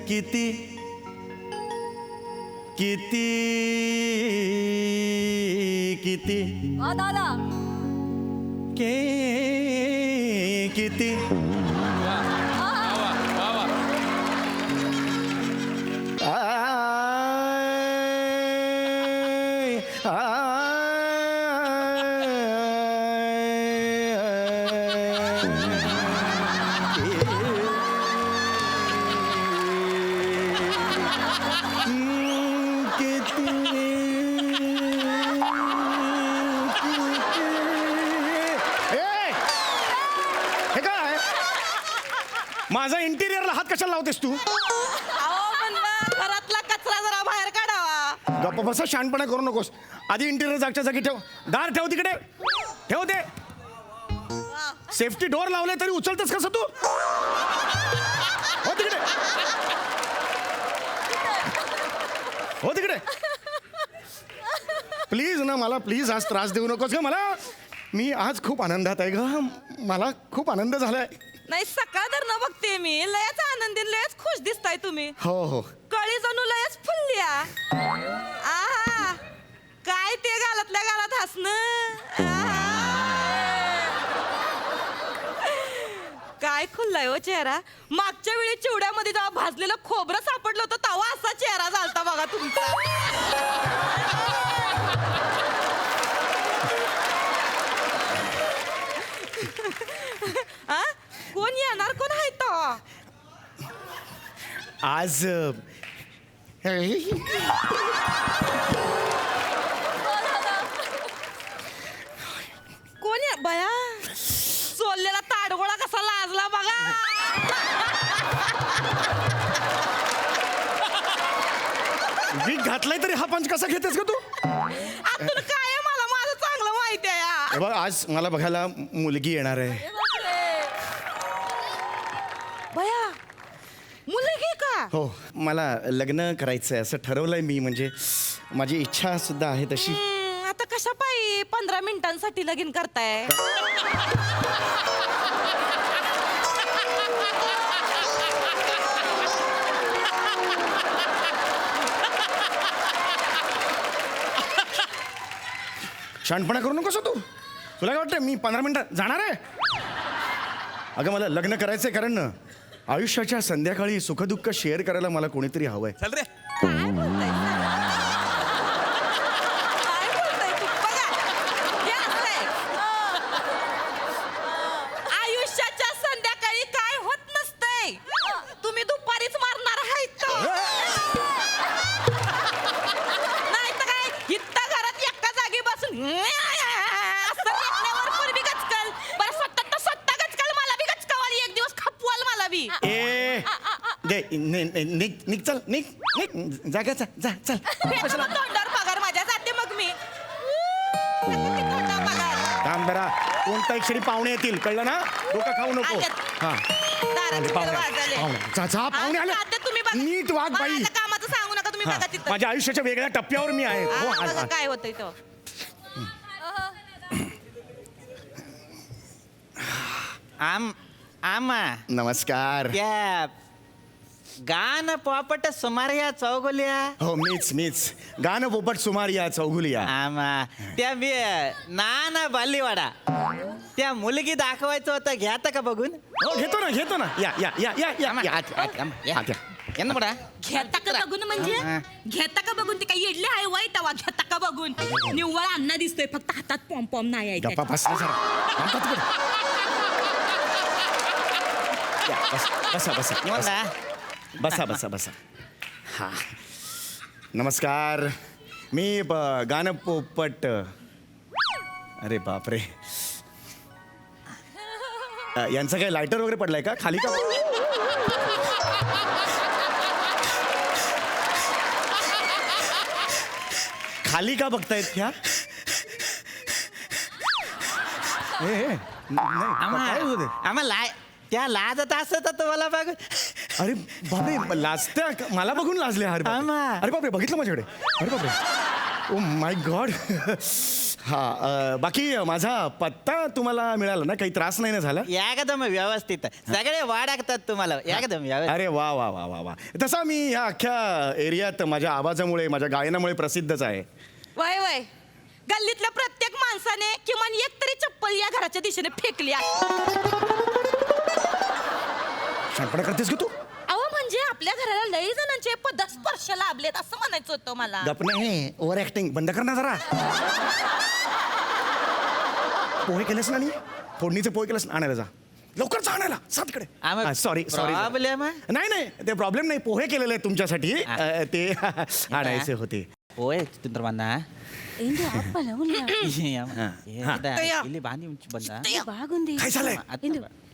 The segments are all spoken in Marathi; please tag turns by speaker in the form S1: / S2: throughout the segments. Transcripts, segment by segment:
S1: किती किती किती
S2: दादा
S1: किती माझा इंटिरियरला हात कशाला लावतेस तू?
S2: घरातला कचरा जरा बाहेर काढावा.
S1: गप्प बसा, शहाणपणा करू नकोस. आधी इंटिरियर जागच्या जागी ठेव. दार ठेव तिकडे, ठेव ते. सेफ्टी डोअर लावले तरी उचलतेस कसं तू? हो तिकडे, हो तिकडे. प्लीज ना, मला प्लीज आज त्रास देऊ नकोस ग मला. मी आज खूप आनंदात आहे ग, मला खूप आनंद झालाय.
S2: नाही, सकाळ धरणं बघते मी. लयच आनंदी, लयच खुश दिसताय तुम्ही.
S1: हो हो,
S2: कळी जणू लयच फुलल्या. आहा, काय ते गालातल्या गालात हसणं. काय खुललाय हो चेहरा. मागच्या वेळी चिवड्यामध्ये जेव्हा भाजलेलं खोबरं सापडलं होतं तेव्हा असा चेहरा झालता बघा तुमचा. कोण येणार, कोण आहे तो
S1: आज
S2: कोण या बया. सोललेला ताडगोळा कसा लाजला बघा.
S1: वीक घातलाय तरी हा पंच कसा घेतेस का तू?
S2: आतून काय आहे मला माझं चांगलं माहिती आहे.
S1: बघ, आज मला बघायला मुलगी येणार आहे.
S2: बया, मुलगी का?
S1: हो, मला लग्न करायचंय असं ठरवलंय मी. म्हणजे माझी इच्छा सुद्धा आहे तशी.
S2: आता कशा पायी 15 मिनिटांसाठी लगीन करताय?
S1: शहाणपणा करू नकोस तू. तुला काय वाटतं मी 15 मिनिटात जाणार आहे? अगं, मला लग्न करायचंय कारण आयुष्याच्या संध्याकाळी सुखदुःख शेअर करायला मला कोणीतरी हवंय.
S3: चल रे.
S2: काय बोलताय? काय बोलताय तू? बघा, हे असंय. आयुष्याच्या संध्याकाळी काय होत नसतंय. तुम्ही दुपारीच मारणार आहेत. नाही तर काय, इथं घरात एका जागी बसून असं लेकण्यावर पूर्वी गचकल. बरं, स्वतः गचकल, मला बी गचकावाली एक दिवस खपवाल मला बी.
S1: ए दे, निघ चल, निघ जागा, जा चल.
S2: भेटला तोंडावर पगार माझ्या, जाते मग मी. तोंडावर पगार.
S1: काम करा, कोणता क्षणी पाहुणे येतील, कळलं ना? डोकं खाऊ नको.
S2: आल्यात.
S1: हा,
S2: दारात
S1: पाहुणे
S2: वाजले.
S1: पाहुणे आले.
S2: आता तुम्ही बघा.
S1: नीट वाग बाई.
S2: माझ्या कामाचं सांगू नका तुम्ही,
S1: हा,
S2: बघा तिथं.
S1: माझ्या आयुष्याच्या वेगळ्या टप्प्यावर मी आहे. हो,
S2: हा,
S1: आज
S2: बघा काय होतंय तो.
S3: आम्हा
S1: नमस्कार.
S3: त्या गाणं पॉपट सुमारिया चौगुलिया.
S1: हो, मीच गाणं पोपट सुमार या चौगुलिया.
S3: आम्हा त्या मी नाना बालीवाडा त्या मुलगी दाखवायचं होतं, घ्याता का बघून?
S1: हो, घेतो ना या या या या या
S3: आम्हा,
S1: या.
S3: आत, आत, आम्हा, या.
S1: आत या.
S3: या ना बडा.
S2: घेता का बघून म्हणजे? घेता का बघून ते काही येडले आहे वाईट आवा. घेता का बघून निव्वळ अण्णा दिसतोय, फक्त हातात पॉम पॉम नाही आहे
S1: गप्पा
S2: त्याच्या.
S1: बस ना जरा. थांबा तिकडे. या, बसा बसा
S3: निवांता.
S1: बसा बसा बसा. हा, नमस्कार. मी गाणं पोपट. अरे बापरे, यांचा काय लायटर वगैरे पडलाय का खाली का? खाली का बघतायत ह्या? काय होत आहे?
S3: आम्हाला त्या लाजत असत तुम्हाला बघ.
S1: अरे बापरे, लाजत्या मला बघून लाजले. अरे बापरे,
S3: आमा.
S1: अरे बापरे, बघितलं माझ्याकडे. अरे बापरे, ओ माय गॉड. हा बाकी माझा पत्ता तुम्हाला मिळाला ना? काही त्रास नाही ना झाला?
S3: एकदम व्यवस्थित सगळे वाढतात तुम्हाला एकदम व्यवस्थित.
S1: अरे वा वा वा वा वा. तसा मी ह्या अख्ख्या एरियात माझ्या आवाजामुळे माझ्या गायनामुळे प्रसिद्धच आहे.
S2: वय वय गल्लीतल्या प्रत्येक माणसाने किमान एक तरी चप्पल या घराच्या दिशेने फेकली आहे.
S1: शांतपणा करतेस का तू?
S2: अहो म्हणजे आपल्या घराला लई जणांचे पदस्पर्श लाभलेत असं म्हणायचं होतं मला.
S1: गप नाही, ओव्हर ऍक्टिंग बंद कर ना जरा. पोहे केलेस ना? फोडणीचे पोहे केलेस ना? आणायला जा लवकर, जा आणायला सातकडे. Sorry sorry.
S3: प्रॉब्लेम
S1: नाही नाही ते प्रॉब्लेम नाही, पोहे केलेले आहेत तुमच्यासाठी. ते आणायचे होते.
S3: होय चंद्रबांधा
S2: ఏంటి ఆపల
S3: ಇಲ್ಲಿ ಬಾಂಧಿ ಮುಂಚೆ ಬಂದ
S2: बागुंदी
S1: काय झालंय?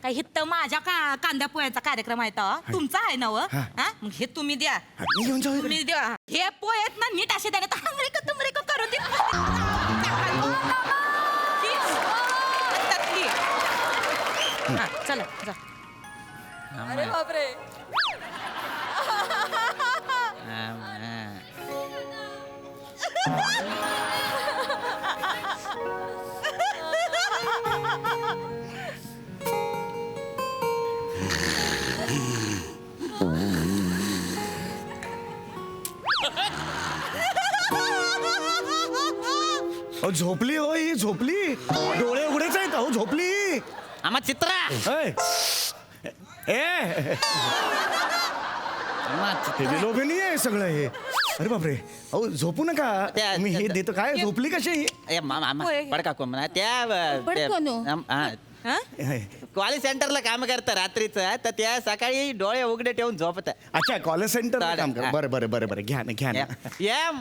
S2: काय हित्त माझ्या कांदा पोह्याचा कार्यक्रम आहे तेव्हा तुमचा आहे ना व? हा मग हे तुम्ही द्या.
S1: मी घेऊन जाऊ इकडे.
S2: तुम्ही द्या हे पोहे आहेत ना नीट असे द्या तर हंगरे का तुमरे का करून दे. हा, चला जा.
S3: अरे
S2: बापरे
S1: अहो झोपली हो, ही झोपली. डोळे उघडेच आहेत. अहो झोपली.
S3: आम्हा चित्रा
S1: ऐ. ए हे विलोभनीय आहे सगळं हे. अरे बापरे. अहो झोपू नका. मी हे देतो. काय झोपली कशी ही?
S2: होय.
S3: पडका म्हणा त्या
S2: हा?
S3: कॉलेज सेंटरला काम करतं रात्रीचं तर त्या सकाळी डोळे उघडे ठेवून झोपत.
S1: अच्छा कॉलेज सेंटर काम कर. बरं बरं बरं बरं घ्या ना घ्या ना.
S3: या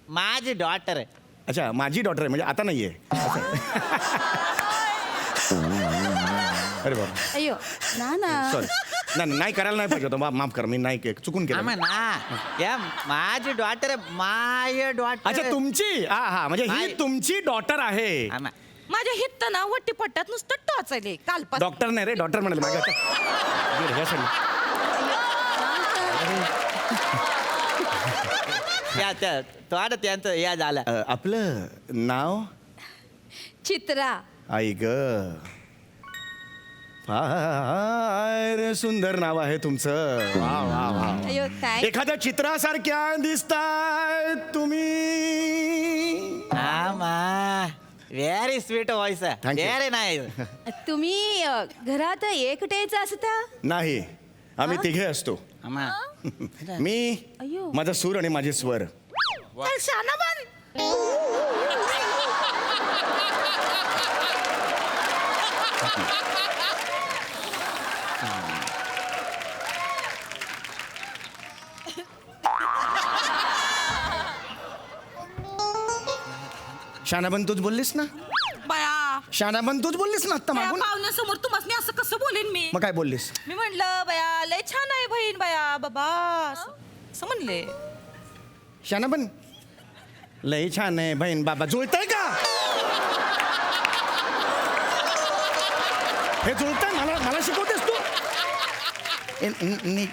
S3: माझी डॉटर
S1: अच्छा माझी डॉटर आहे म्हणजे आता नाहीये. अरे बाबा
S2: अय्यो ना
S1: सॉरी. नाही करायला नाही पाहिजे होतं. माफ कर, मी नाही चुकून केलं.
S3: ना या माझी डॉटर माय डॉटर.
S1: अच्छा तुमची. हा हा म्हणजे ही तुमची डॉटर आहे.
S2: माझ्या हित्त ना वट्टी पट्ट्यात नुसतं टोचायले कालपासून.
S1: डॉक्टर नाही रे, डॉक्टर म्हणाले मागे.
S3: त्यांचं या झालं.
S1: आपलं नाव?
S2: चित्रा.
S1: आई ग फार सुंदर नाव आहे तुमचं. वा वा वा.
S2: अय्यो काय
S1: एखाद्या चित्रासारख्या दिसताय तुम्ही.
S3: Very sweet voice.
S1: Thank you.
S3: Very nice.
S2: तुम्ही घरात एकटेच असता?
S1: नाही आम्ही तिघे असतो. मी
S2: अय्यो.
S1: माझा सूर आणि माझे स्वर. शानाबन तूच बोललीस ना?
S2: बया
S1: शानाबन तूच बोललीस ना आत्ता मागून.
S2: पाहुण्यासमोर तुम्हाला असं कसं बोलेन मी?
S1: मग काय बोललीस?
S2: मी म्हणलं बया लय छान आहे बहीण बया बाबा असं म्हणले.
S1: शानाबन लय छान आहे बहीण बाबा. जुळतंय का हे? जुळतंय. मला शिकवतेस तू?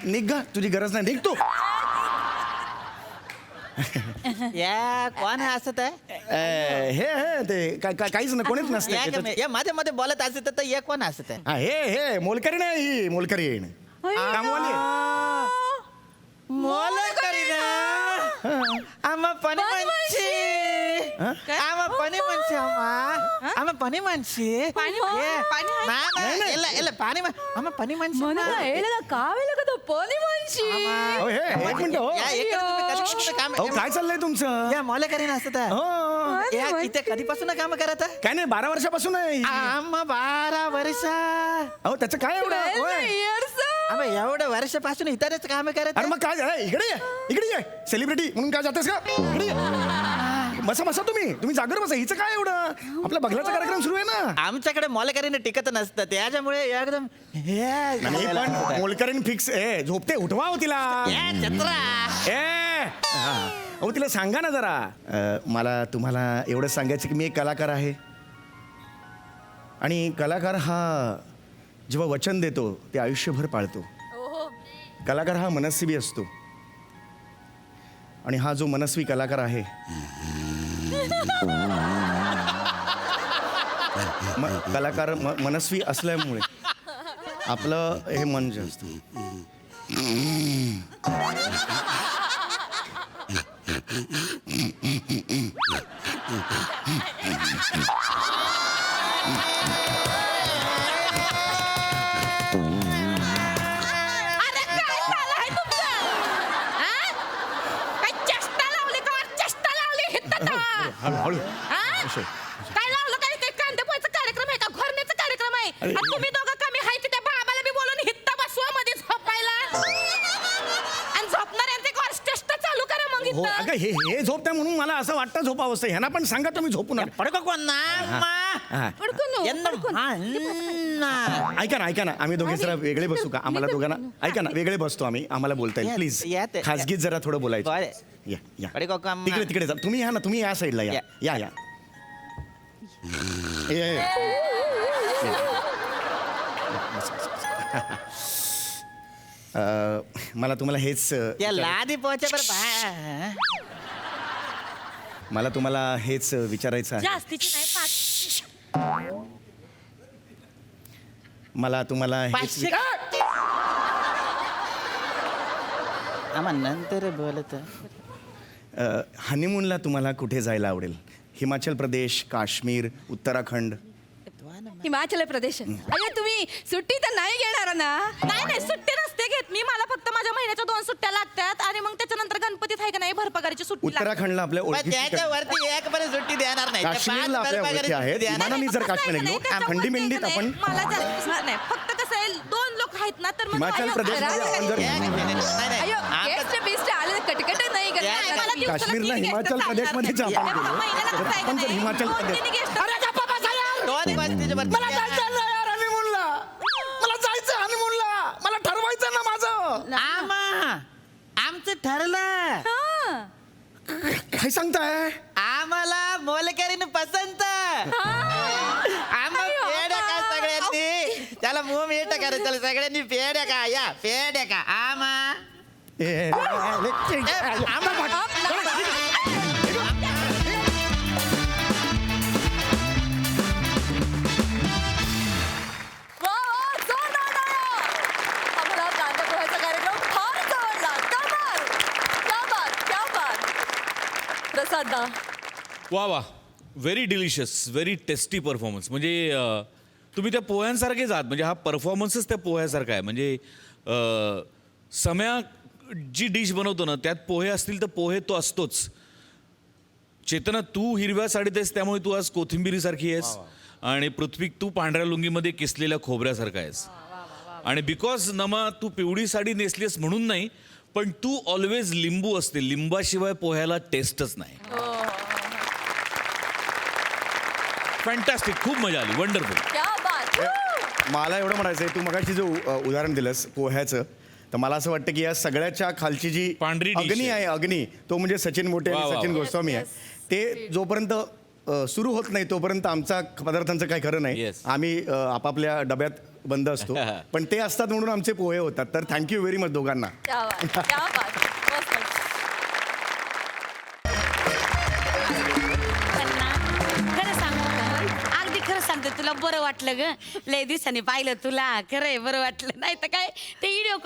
S1: निघ गा, तुझी गरज नाही. निघ तू.
S3: या कोण असत आहे?
S1: हे ते काहीच नाही, कोणीच नसते.
S3: या मध्ये मध्ये बोलत असत तर या कोण असत आहे?
S1: हे मोलकरी नाही, ही मोलकरी येईन कामवाली आहे.
S3: मोलकरी ना आम्हा पनी म्हणशी. आम्हा पनी म्हणशी. आम्हा पनी म्हणशी.
S2: पाणी
S3: पाणी आम्हा पनी म्हणशी.
S1: अहो, हे एक मिनिट हो. अहो, काय चाललंय तुमचं?
S3: या मोलकरी नसत
S1: हो.
S3: इथे कधीपासून काम करत आहे?
S1: काय नाही 12 वर्षापासून आहे.
S3: आम्हा 12 वर्ष.
S1: अहो त्याचं काय एवढं? होय.
S3: आम्हा एवढं वर्षापासून इथेच काम करत
S1: अरे मग काय झालं? इकडे ये सेलिब्रिटी म्हणून काय जातेस का? इकडे ये. बसा तुम्ही जागर बसा. हिचं काय एवढं? आपला बघल्याचा कार्यक्रम सुरू आहे ना.
S3: आमच्याकडे मोलकरीने टिकत नसतं त्याच्यामुळे एकदम
S1: नाही, पण मोलकरीन फिक्स आहे. झोपते, उठवा हो तिला. अहो तिला सांगा ना जरा. मला तुम्हाला एवढं सांगायचं की मी एक कलाकार आहे आणि कलाकार हा जेव्हा वचन देतो ते आयुष्यभर पाळतो. कलाकार हा मनस्वी असतो आणि हा जो मनस्वी कलाकार आहे कलाकार मनस्वी असल्यामुळे आपलं हे मन जे असतं
S2: अरे काय चाललंय तुमचं? हा? काय चेष्टा लावली का? चेष्टा लावली हिथं का?
S1: हळू
S2: हा? काय लावलं काय? ते कांदे पोहायचा कार्यक्रम आहे का? घोरण्याचा कार्यक्रम आहे?
S1: अरे.
S2: आणि तुम्ही दोघं कमी हाय त्या बाबाला बी बोलून हित्ता बसवा मध्ये झोपायला. आणि झोपणाऱ्यांचे चेष्टा चालू करा मग
S1: हो
S2: इथं.
S1: अगं हे झोपताय म्हणून मला असं वाटतं झोपावं असं ह्यांना पण सांगा तुम्ही झोपू नका
S3: पडको कोण ना
S1: हा. ऐका ना आम्ही दोघे जरा वेगळे बसू का आम्हाला दोघांना ऐका ना वेगळे बसतो आम्ही आम्हाला बोलता येईल
S3: या-
S1: प्लीज
S3: या ते-
S1: खासगीत जरा थोडं बोलायचं
S3: बरं.
S1: या या
S3: पडको काम
S1: तिकडे जा तुम्ही या ना तुम्ही या साईडला या
S3: या.
S1: या या ये, ये. मला तुम्हाला हेच
S3: त्या लादी पोहोचे बरं
S1: मला तुम्हाला हेच विचारायचं आहे
S2: जास्तीची नाही पाच.
S1: मला तुम्हाला हेच
S3: पाचशे आम्हा नंतर बोलत
S1: हनीमूनला तुम्हाला कुठे जायला आवडेल हिमाचल प्रदेश काश्मीर उत्तराखंड
S4: हिमाचल प्रदेश अरे तुम्ही सुट्टी तर नाही घेणार ना?
S2: नाही सुट्टी नसते घेत मी. मला फक्त माझ्या महिन्याच्या 2 सुट्ट्या लागतात आणि मग त्याच्यानंतर गणपतीत आहे का नाही भरपगारीची सुट्टी लागते.
S1: उत्तराखंडला आपल्या ओळखीची
S3: त्याच्या वरती एक पण सुट्टी देणार नाही त्या
S1: काश्मीरला
S3: पाच
S1: आपल्या
S3: बरं
S1: ओळखी आहेत
S3: देणार
S1: विमानाने जर काश्मीर
S2: नाही,
S1: गेलो
S2: त्याच्यावर
S1: थंडी
S2: नाही,
S1: मिंडीत
S2: नाही,
S1: आपण
S2: मला जास्त नाही. फक्त कसं आहे 2 लोक आहेत ना तर मग
S1: हिमाचल
S2: माझ्या-
S1: प्रदेशमध्ये आपण जर
S3: एक मिनिट, नाही, नाही.
S4: अयो
S3: आमचं-
S4: गेस्ट बेस्ट आले कटकट नाही
S3: या-
S2: नाही, मला
S4: करणार.
S2: दिवसाला
S1: काश्मीरला
S2: 3
S1: हिमाचल
S2: guest
S1: प्रदेशमध्ये
S2: चालणार.
S1: जाऊ आपण
S2: एका
S1: गेलो.
S2: महिन्याला
S1: तर
S2: कसं आहे
S1: आपण जर
S2: का नाही?
S1: हिमाचल
S2: 2-3
S1: प्रदेश-
S2: guest
S3: अरे गप्पा बसा यार. दोन गोष्टीच्या वरती
S1: मला जायचं ना यार हनीमूनला मला जायचं हनीमूनला मला ठरवायचं ना माझं
S3: आमा आमचं ठरलं
S1: काय सांगताय
S3: आम्हाला मोलकरीन पसंत आम्हा पेड्या का सगळ्यांनी त्याला मुंह मीठ करा त्याला सगळ्यांनी पेड्या का या पेड्या का आमा
S4: वा, वा, जोरदार टाळ्या. आम्हाला कांदा पोह्याचा कार्यक्रम फारच आवडला. कमाल. क्या बात, क्या बात. प्रसाद दा
S5: वा वा very delicious very tasty performance म्हणजे तुम्ही त्या पोह्यांसारखेच आहात म्हणजे हा परफॉर्मन्सच त्या पोह्यासारखा आहे म्हणजे सम्या जी डिश बनवतो ना त्यात पोहे असतील तर पोहे तो असतोच चेतना तू हिरव्या साडीत आहेस त्यामुळे तू आज कोथिंबिरीसारखी आहेस आणि पृथ्वी तू पांढऱ्या लुंगीमध्ये किसलेल्या खोबऱ्यासारखा आहेस आणि बिकॉज नमा तू पिवळी साडी नेसलीस म्हणून नाही पण तू ऑलवेज लिंबू असते लिंबाशिवाय पोह्याला टेस्टच नाही फॅन्टॅस्टिक खूप मजा आली वंडरफुल
S4: क्या बात.
S1: मला एवढं म्हणायचं आहे तू मगाशी जो उदाहरण दिलंस पोह्याचं तर मला असं वाटतं की या सगळ्याच्या खालची जी
S5: पांढरी dish
S1: अग्नी आहे अग्नी तो म्हणजे सचिन मोठे
S5: वा,
S1: आणि
S5: वा,
S1: सचिन
S5: वा.
S1: गोस्वामी आहे ते जोपर्यंत सुरू होत नाही तोपर्यंत आमचा पदार्थांचं काही खरं नाही
S5: Yes.
S1: आम्ही आपापल्या डब्यात बंद असतो पण ते असतात म्हणून आमचे पोहे होतात तर थँक्यू व्हेरी मच दोघांना
S4: क्या बात, क्या बात. मस्त.
S2: खरं सांगू का? अगदी खरं सांगते तुला बरं वाटलं ग लय दिवसांनी पाहिलं तुला खरंय बरं वाटलं नाही तर काय ते व्हिडिओ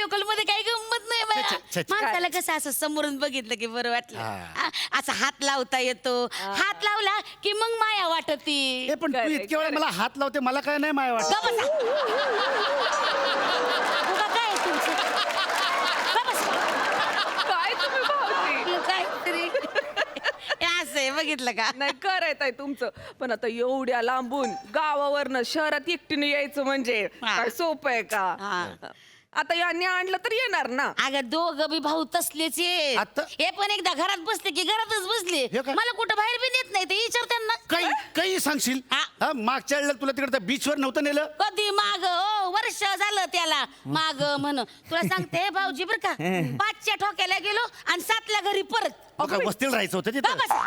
S2: कॉल मध्ये काही गंमत नाही बाया. माणसाला कसं असं समोरून बघितलं की बरं वाटलं हा, असा हात लावता येतो हात लावला की मग माया वाटती
S6: पण तू इतक्या वेळा मला हात लावते मला काय नाही माय वाटत
S2: ग बसा. उगा काय आहे तुमचं? ग बसा.
S4: काय तुम्ही भाऊजी?
S2: काहीतरी हे असं आहे बघितलं का
S7: नाही करायचं आहे तुमचं पण आता एवढ्या लांबून गावावरनं शहरात एकटीने यायचं म्हणजे
S2: हा.
S7: काय सोपं आहे का
S2: हा.
S7: आता यांनी आणलं तर येणार ना
S2: अगं दोघं बी भाऊ तसलेच आहेत.
S6: आता?
S2: हे पण एकदा घरात बसले की घरातच बसले
S6: हे काय?
S2: मला कुठं बाहेर बी नेत नाही ते विचार त्यांना
S6: काही काही सांगशील
S2: हा.
S6: हा, मागच्या वेळेला तुला तिकडे बीचवर नव्हतं नेलं
S2: कधी माग ओ वर्ष झालं त्याला माग म्हण तुला सांगते भाऊजी बर का 5च्या ठोक्याला गेलो आणि 7ला घरी परत
S6: मग काय वस्तीला राहायचं होतं
S2: का
S6: तिथं
S2: बसा?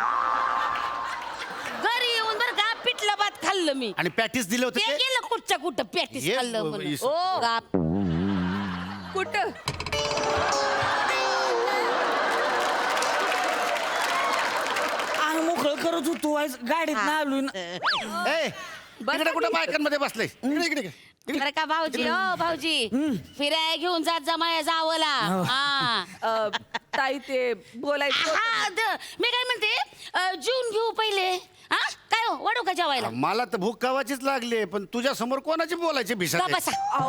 S2: घरी येऊन बर का पिठलं भात खाल्लं मी
S6: आणि पॅटीस दिलं होतं
S2: ते
S6: ते
S2: गेलं कुठच्या कुठं पॅटीस
S6: ये
S2: खाल्लं म्हणून
S6: इस-
S2: ओ गाप.
S7: कुठं
S3: आम्ही
S8: मोकळं करत होतो आज गाडीत ना आलो ना.
S6: ए इकडे कुठं बायकांमध्ये बसले इकडे इकडे इकडे.
S2: बरं का भाऊजी ओ भाऊजी फिराय घेऊन जात जा माझ्या जावला हा
S7: ताई ते बोलायचं
S2: हा, मी काय म्हणते जेवून घेऊ पहिले हा काय हो वाढू का जेवायला
S6: मला तर भूक कावाचीच लागली पण तुझ्या समोर कोणाची बोलायची
S2: का
S6: भिसा
S2: बसा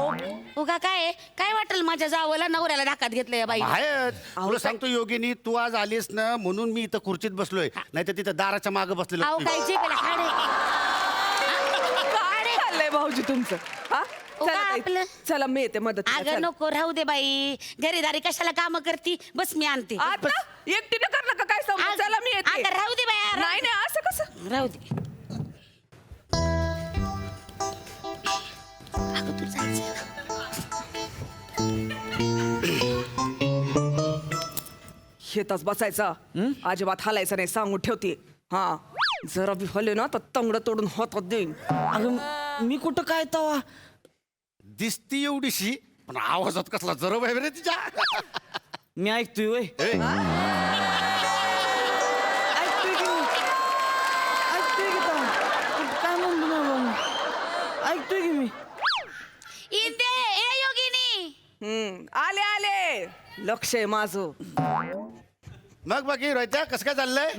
S2: उगा काय काय वाटेल माझ्या जावला नवऱ्याला ढाकात घेतलंय बाई
S6: आहेत तुला सांगतो योगिनी तू आज आलीस ना म्हणून मी इथं खुर्चीत बसलोय नाही तर तिथं दाराच्या मागे बसलेलो
S2: अहो काय जे केलं हाडे
S7: काय चाललंय भाऊजी तुमचं हा
S2: उगा
S7: चला ताई,
S2: आपलं.
S7: चला मी येते मदत
S2: अगं नको राहू दे बाई घरीदारी कशाला काम करती बस मी आणते
S7: आता एकटीने करलं का काय समज चला मी येते
S2: अगं राहू दे बाई
S7: नाही नाही असं कसं
S2: राहू दे अगं तू जायचं
S7: शेताच बसायचा अजिबात हालायचं नाही सांगून ठेवते हा जरा बी हले ना तर तंगड तोडून हातात देईन
S8: अगं मी कुठं काय तवा
S6: दिसती एवढीशी पण आवाजात कसला जरब आहे रे तिच्या
S8: मी ऐकतोय वय
S6: ए,
S8: ऐकतोय की मी ऐकतोय की तवा काय म्हणतो ना बाबा ऐकतोय की मी
S2: इंदे ए योगिनी
S7: आले आले लक्ष आहे माझं
S6: मग बाकी रोहित्या कसं काय चाललंय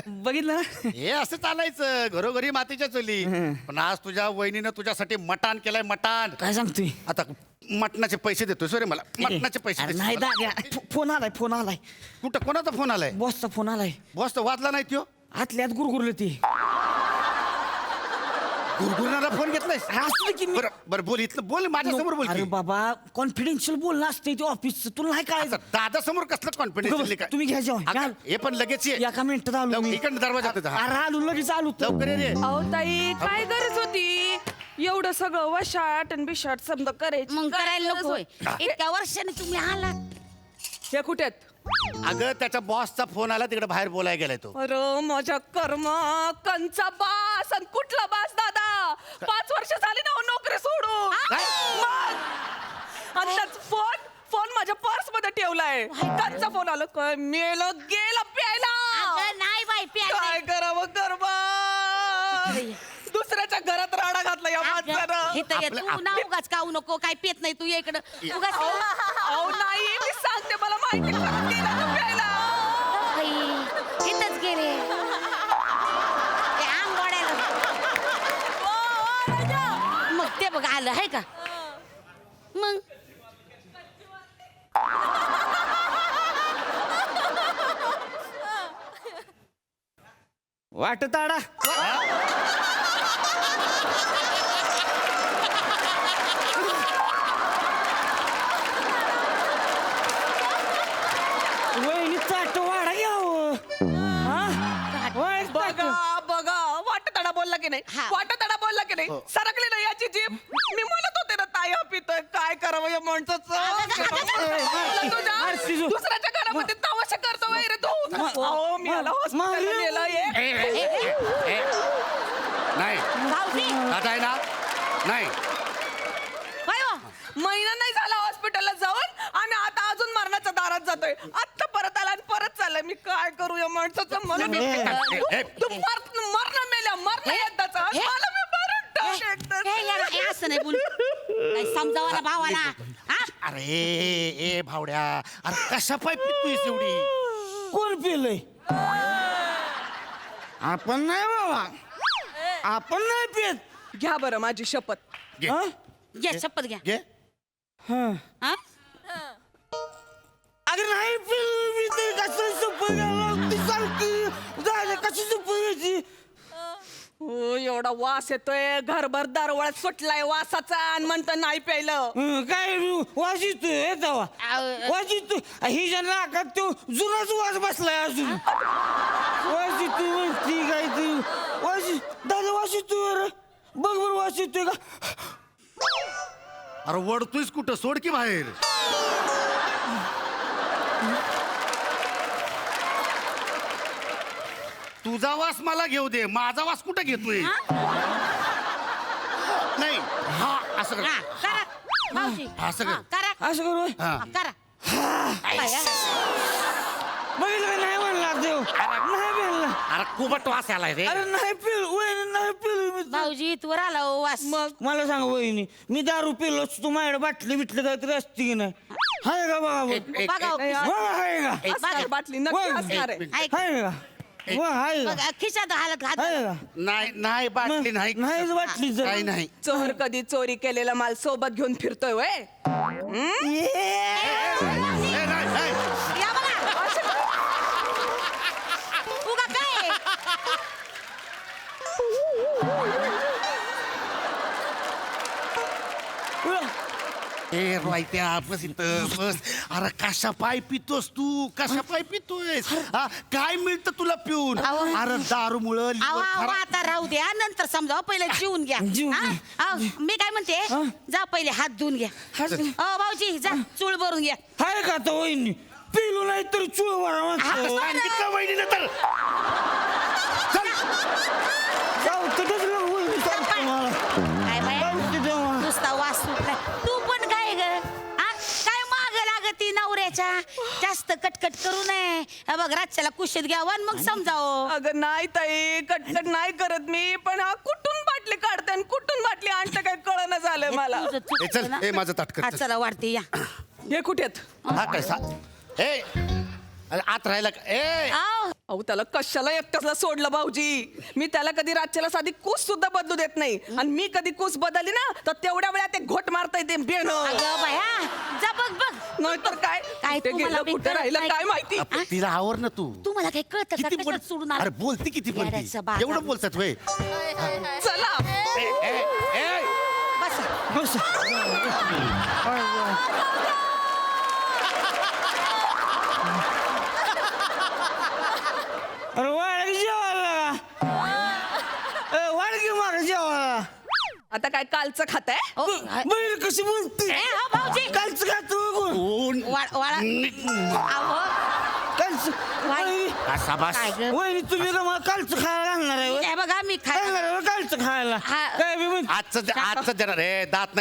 S8: बघितलं ना
S6: हे असं चालायचं घरोघरी मातीच्या चोली पण आज तुझ्या वहिनीनं तुझ्यासाठी मटान केलंय मटान
S8: काय सांगतोय
S6: आता मटणाचे पैसे देतोय सॉरी मला मटणाचे पैसे
S8: अरे
S6: देतोय.
S8: नाही दाद्या फोन आलाय फोन आलाय
S6: कुठं कोणाचा फोन आलाय
S8: बॉसचा फोन आलाय
S6: बॉस तर वाजला नाही त्यो
S8: आतल्यात गुरगुरलं ती
S6: गुरगुरणारा फोन घेतलायस
S8: असलं की मी
S6: बरं बरं बोल इथलं बोल माझ्या समोर बोल
S8: अरे
S6: की.
S8: बाबा कॉन्फिडेन्शियल बोलणं असते ते ऑफिसचं तुला नाही काय
S6: आता दादा समोर कसलं कॉन्फिडन्स काय
S8: तुम्ही घ्या जेवण.
S6: आता हे पण लगेच ये
S8: एका मिनिटात आलो मी
S6: इकडनं दरवाजात येतं, हा.
S8: अरे आलो लगेच आलो तर.
S6: लवकर ये रे
S7: अहो ताई काय गरज होती एवढं सगळं वशाट आणि बिशाट समजा करायची
S2: मग
S7: काय
S2: करायला
S7: गरज
S2: नको होय.
S7: होती?
S2: इतक्या वर्षाने तुम्ही आलात
S7: हे कुठे आहेत?
S6: अगं त्याच्या बॉसचा फोन आला तिकडे बाहेर बोलायला गेलाय तो
S7: अरे माझ्या कर्म कंचा बास आणि कुठला बास दादा 5 वर्ष झाली ना हो नोकरी सोडून मग. आणि त्याच फोन माझ्या पर्स मध्ये ठेवलाय कंचा फोन आला काय मेलं गेलं प्यायला
S2: अगं नाही बाई प्यायला
S7: काय करावं कर्म दुसऱ्याच्या घरात राडा घातला या माणसानं
S2: इथं ये तू ना उगाच काऊ नको काय पेत नाही तू ये इकडं उगाच
S7: अहो नाही मी सांगते मला माहिती परत गेला तो प्यायला
S2: बाई, इथंच गेले ते अंग ओढायला. मग ते बघ आलं आहे का मग
S8: वाटत आडा वहिनी चाट वाडा घ्यावं
S7: बघा बघा वाटतडा बोलला की नाही
S2: हा.
S7: वाटतडा बोलला की नाही सरकली ना याची जीभ मी म्हणत होते ना ताई हा पितोय काय करावं या
S8: मारशील.
S7: दुसऱ्याच्या घरामध्ये तमाशा करतो वगैरे तू अहो मी याला हॉस्पिटलला नेलं
S6: नाही
S2: भाऊजी
S6: आता आहे ना नाही
S2: होय हो.
S7: महिना नाही झाला हॉस्पिटलला जाऊन आणि आता अजून मरणाच्या दारात जातोय आता परत आला आणि परत चाललाय मी काय करू या माणसाचं मला तू मरण मेल्या मरण एकदाचा आणि
S2: हे.
S7: मला मी मरून टाक एकदाचं.
S2: हे असं नाही बोल काय समजावा ना भावाला हा
S6: अरे ए भावड्या अरे कशा पाय पितोयस एवढी
S8: कोण पिलंय आपण नाही बाबा आपण नाही पित
S7: घ्या बरं माझी शपथ
S6: घे
S8: हा?
S2: घ्या शपथ घ्या
S6: घे
S8: हा.
S2: हा
S8: अगं नाही पिलं मी तरी कसं सुपर सांगते झालं कशी सुपर घ्यायची
S7: हो एवढा वास येतोय घरभर दरवळ्यात सुटलाय वासाचा आणि म्हणतो नाही प्यायलं
S8: काय वास येतोय तेव्हा वास येतोय ही ज्या नाकात तो जुनाच वास बसलाय अजून वास येतोय म्हणती काय ते वास दादा वास येतोय अरे बघ बरं वास येतोय का
S6: अरे वडतोयस कुठं सोड की बाहेर तुझा वास मला घेऊ दे माझा वास कुठं घेतोय नाही हा असं कर.
S2: हा, करा भाऊजी
S6: असं कर.
S2: हा, करा
S8: असं करू
S6: हा.
S2: हा, करा
S8: बघितलं का नाही म्हणला देव नाही पेलं
S6: अरे कुबट वास आलाय रे
S8: अरे नाही पिलो वहिनी नाही पिलो मी
S2: भाऊजी इथवर आला हो वास.
S8: मग मला सांग वहिनी मी दारू पिलो तू माझ्याकडे बाटली बिटली काहीतरी असते की नाही हाय का बघा
S2: बघा हो,
S8: हाय का
S7: असणार बाटली नक्की असणार आहे.
S2: ऐक.
S8: हाय का हाय का
S2: बघा, खिशात हालत हात
S8: हाय
S2: घाला.
S8: का
S6: नाही नाही बाटली नाही
S8: नाहीच बाटली जर
S6: काही नाही
S7: चोर कधी चोरी केलेला माल सोबत घेऊन फिरतोय वय
S6: ए, नाही, नाही.
S2: या बघा. उगा काय
S6: ए रायत्या बस इथं बस अरे कशा पाय पितोस तू कशा पाय पितोयस हा काय मिळतं तुला पिऊन
S2: अहो.
S6: अरे दारूमुळं liver
S2: अहो
S6: खराब-
S2: आता राहू द्या नंतर समजावं पहिले जीवन घ्या
S8: जीवन
S2: हा? अहो, मी काय म्हणते जा पहिले हात धुवून घ्या हो भाऊजी जा चूळ भरून घ्या.
S8: हाय का तो वहिनी पिलो नाही तर चुळ बरा म्हणतो
S6: सांगितलं वहिनीनं तर
S2: काय बाया नुसता वास सुटलाय तू पण काय ग हा काय माग लागती नवऱ्याच्या जास्त कटकट करू नये हा बघ रातच्याला कुशीत घ्यावं आणि मग समजावं.
S7: अगं नाही ताई कटकट नाही करत मी पण हा कुठून बाटली काढते आणि कुठून बाटली आणतं काय कळणं झालंय मला
S2: तुझं चुकतं
S6: ए, चल,
S2: ना.
S6: ए, माझं ताट कर,
S2: हा,
S6: चल.
S2: चला वाढते या
S7: हे कुठेत
S6: हा काय सा ए अरे आत राहिला का ए
S2: आओ.
S7: अहो त्याला कशाला एकट्याला सोडलं भाऊजी मी त्याला कधी रातच्याला साधी कूस सुद्धा बदलू देत नाही आणि मी कधी कूस बदलली ना तर तेवढ्या वेळा ते घोट मारता येते बेन
S2: अगं बाया जा बघ बघ
S7: नाहीतर काय
S2: काय
S7: कुठे
S2: तुम्हाला
S7: गेलं
S2: बी
S7: कुठे
S2: कळत
S7: राहिलं
S2: नाही?
S7: काय माहिती
S6: आपण तिला आवर ना तू
S2: तुम्हाला काही कळतं का
S6: किती
S2: कशात
S6: बोल
S2: सोडून आला?
S6: अरे बोलती किती पण ती
S2: येड्याचं बाजार.
S6: एवढं बोलतात वय
S7: चला
S6: ए ए ए
S2: बसा.
S8: बस अरे वाढ जेवायला वाढ की माग जेवायला
S7: आता काय कालचं खाताय
S2: ओ,
S8: बहीण कशी बोलते
S2: ए, हो, भाऊजी.
S8: कालच खातो
S6: ऊन
S2: वाळा अहो,
S8: कालच
S6: असा बास
S2: काय ग?
S8: वहिनी तुम्ही का मला कालच खायला घालणार आहे
S2: हे बघा मी खाय
S8: घालणार आहे कालच खायला
S2: हा.
S8: काय बी म्हण
S6: आजचं जरा रे दात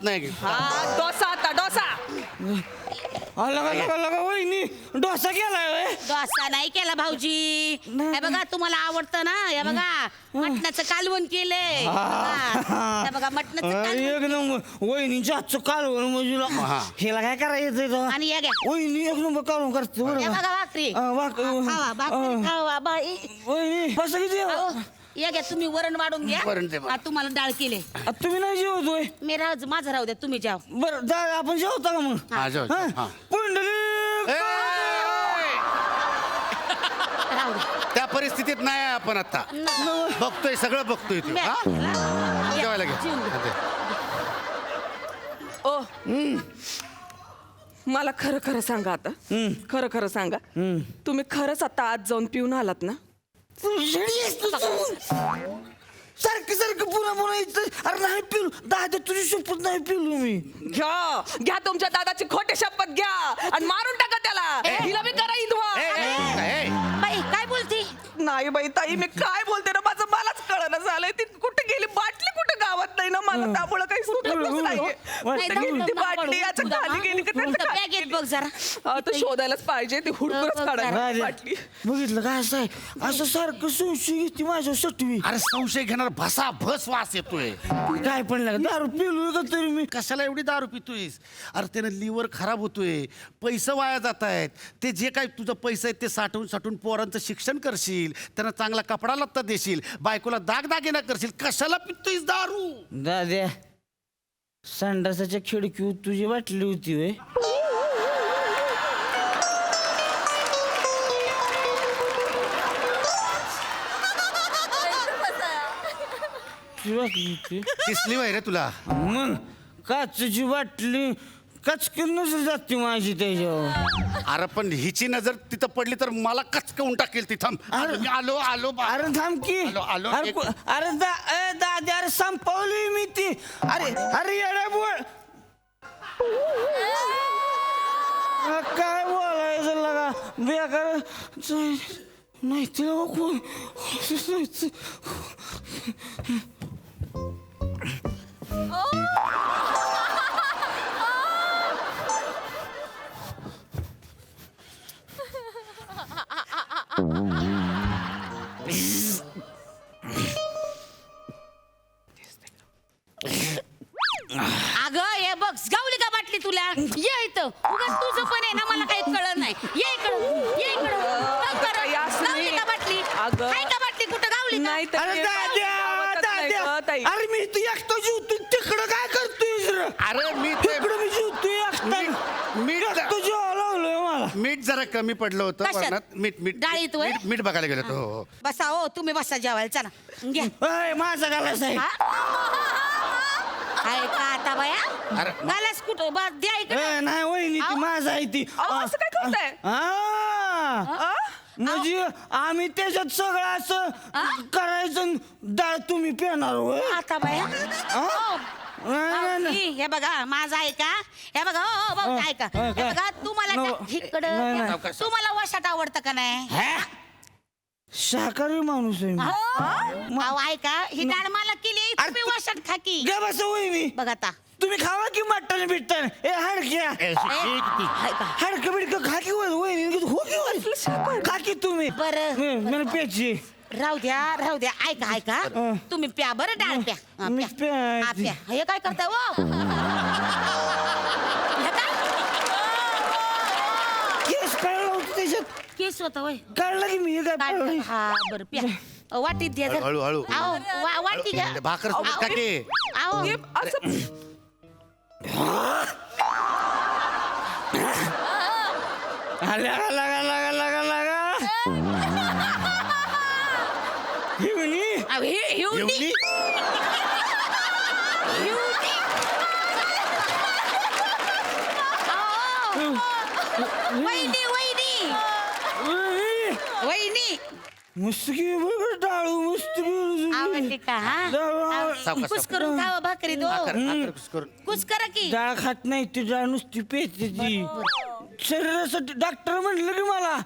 S6: नाही
S7: हा डोसा आता डोसा
S8: लगा वहिनी डोसा केलाय व्हय?
S2: डोसा नाही केला भाऊजी हे बघा तुम्हाला आवडतं ना हे बघा मटणाचं कालवण केलंय हे बघा मटणाचं
S8: अरे
S2: कालवण
S8: एक नंबर वहिनीच्या हातचं कालवण म्हणजे हेला काय करायचं तेव्हा?
S2: आणि या घ्या
S8: वहिनी एक नंबर कालवण करते बरं
S2: हे
S8: का?
S2: बघा भाकरी
S8: खावा,
S2: खावा भाकरी खावा बाई
S8: वहिनी बस किती
S2: अहो, या घ्या तुम्ही वरण वाढून घ्या
S6: वरण दे मला.
S2: हा, तुम्हाला डाळ केले
S8: तुम्ही नाही जेवतोय
S2: मी राहू माझं राहू द्या तुम्ही जाव
S8: बरं जा आपण जेवता का मग
S6: हा जेव
S8: हा?
S6: हा
S8: पुंडलिक
S2: राहू द्या
S6: त्या परिस्थितीत नाही आहे आपण आता बघतोय सगळं बघतोय तू हा जेवायला घे
S2: जेवून घ्या.
S6: हा, दे.
S7: ओ मला खरं खरं सांगा आता खरं खरं सांगा तुम्ही खरंच आता आज जाऊन पिऊन आलात ना
S8: सारखं सारखं पुन्हा पुन्हा इथं अरे नाही पिलो दादा तुझी शपथ नाही पिलो मी
S7: घ्या घ्या तुमच्या दादाची खोटी शपथ घ्या आणि मारून टाका त्याला हिला मी करा इधवा
S6: ए,
S2: बाई काय बोलती
S7: नाही बाई ताई मी काय बोलते ना माझं मलाच कळलं झालंय ती कुठे गेली बाटली कुठे गावात नाही ना मला त्यामुळे काही सुटतच नाहीये कुठे गेली ती बाटली याच्या खाली गेली का त्याच्या खाली
S2: बॅगेत
S7: गेली?
S2: बघ जरा
S7: हा, तर शोधायलाच पाहिजे ती हुडकूनच काढायला
S8: राजा,
S7: बाटली
S8: बघितलं काय असं आहे असं सारखं संशय घेते माझ्या सटवी
S6: अरे संशय घेणार भसा भस वास येतोय
S8: काय पण लागत दारू पिलो का तरी मी
S6: कशाला एवढी दारू पितोयस अरे त्यानं लिव्हर खराब होतोय पैसे वाया जात आहेत ते जे काय तुझं पैसे आहेत ते साठवून साठवून पोरांचं शिक्षण करशील त्यांना चांगला कपडा लत्ता देशील बायकोला दागदागिना करशील कशाला पितोयस दारू
S8: दाद्या संडासाच्या खिडकीवर तुझी बाटली होती वे तुझी बाटली होती
S6: दिसली वय रे तुला
S8: मग काचची बाटली कचकन नजर जाते माझी त्याच्यावर
S6: अरे पण हिची नजर तिथं पडली तर मला कचकवून टाकेल तिथं मी आलो आलो बा-
S8: अरे थांब की
S6: आलो, आलो.
S8: अरे
S6: एक-
S8: अरे दाद्या अरे संपवली मी ती अरे अरे येड्या बोल काय बोलायचं लगा बेकार नाही तिला कोण
S2: अगं हे बघ गावली का बाटली तुला ये इथं उगाच तुझं पण आहे ना मला काही कळत नाही ये इकडं लवकर.
S7: यासनी.
S2: गावली का बाटली
S7: अगं.
S2: आहे का बाटली कुठं गावली का?
S7: नाही तर
S8: अरे
S7: ते
S8: दाद्या
S7: गावातच नाही
S8: दाद्या
S7: गं, ताई.
S8: अरे मी तू एकटा जीवतो तिकडं काय करतोय रे?
S6: अरे मी ते
S8: तिकडं मी जीवतोय एकटा
S6: मीठ
S8: एकटं जेवायला लावलंय मला
S6: मीठ जरा कमी पडलं होतं
S2: कशात?
S6: वरणात. मीठ मीठ
S2: डाळीत होय?
S6: मीठ बघायला गेलो होतो. हो हो
S2: बसा हो तुम्ही बसा जेवायला चला घ्या
S8: अय, माझा गालास आहे
S2: आहे का आता बाया
S6: अरे.
S2: गालास कुठं बस द्या इकडे
S8: ए, नाही वहिनी ती
S2: अहो.
S8: माझा आहे ती
S7: अहो, असं काय करताय?
S8: आ, म्हणजे आम्ही त्याच्यात सगळं असं करायचं आणि डाळ तुम्ही पेणार होय
S2: आता बाया हो.
S8: नाही, नाही.
S2: भाऊजी, हे बघा माझं आहे का हे बघा हो भाऊ
S8: हा,
S2: ऐका
S8: हा,
S2: हे
S8: काय?
S2: बघा तुम्हाला
S8: नो.
S2: त्या- इकडं
S8: नाही,
S2: हे
S8: नाही.
S2: बघा, तुम्हाला वशाट आवडतं का नाही
S8: हॅ? शाकाहारी माणूस आहे मी
S2: अहो ऐका ही डाळ मला केली तुम्ही वशाट खा की
S8: गे बस वहिनी
S2: बघ आता
S8: तुम्ही खावा की मटण बिटण ए हाडक्या
S2: ऐका.
S8: हाडकं बिडकं खा की वहिनी हो की वहिनी? खा की तुम्ही
S2: बरं
S8: मला प्यायची
S2: राहू द्या ऐका तुम्ही प्या बरं डाळ प्या हा,
S8: मी
S2: प्या.
S8: प्यायची.
S2: हा, प्या हे काय करताय वो हे काय?
S8: केस कळलं होतं त्याच्यात
S2: केस होतं वय
S8: कळलं की मी हे काय पाळलं?
S2: हा बरं प्या वाटीत द्या जरा.
S6: हळू.
S2: अहो, वाटी घ्या
S6: भाकर सोबत का की?
S2: अहो
S7: हे असं
S8: लगा ही म्हणी
S2: अहो, हे
S6: एवढी?
S2: वहिनी
S8: मुस्तकी बघ डाळू मुस्तकी
S2: आवडली का हा
S6: सावकाश,
S2: कुस करून खावा भाकरी दो
S6: भाकर कुस्करून.
S2: कुस करा की
S8: डाळ खात नाही ती डाळ नुसती पेते ती शरीरासाठी डॉक्टर म्हणलं की मला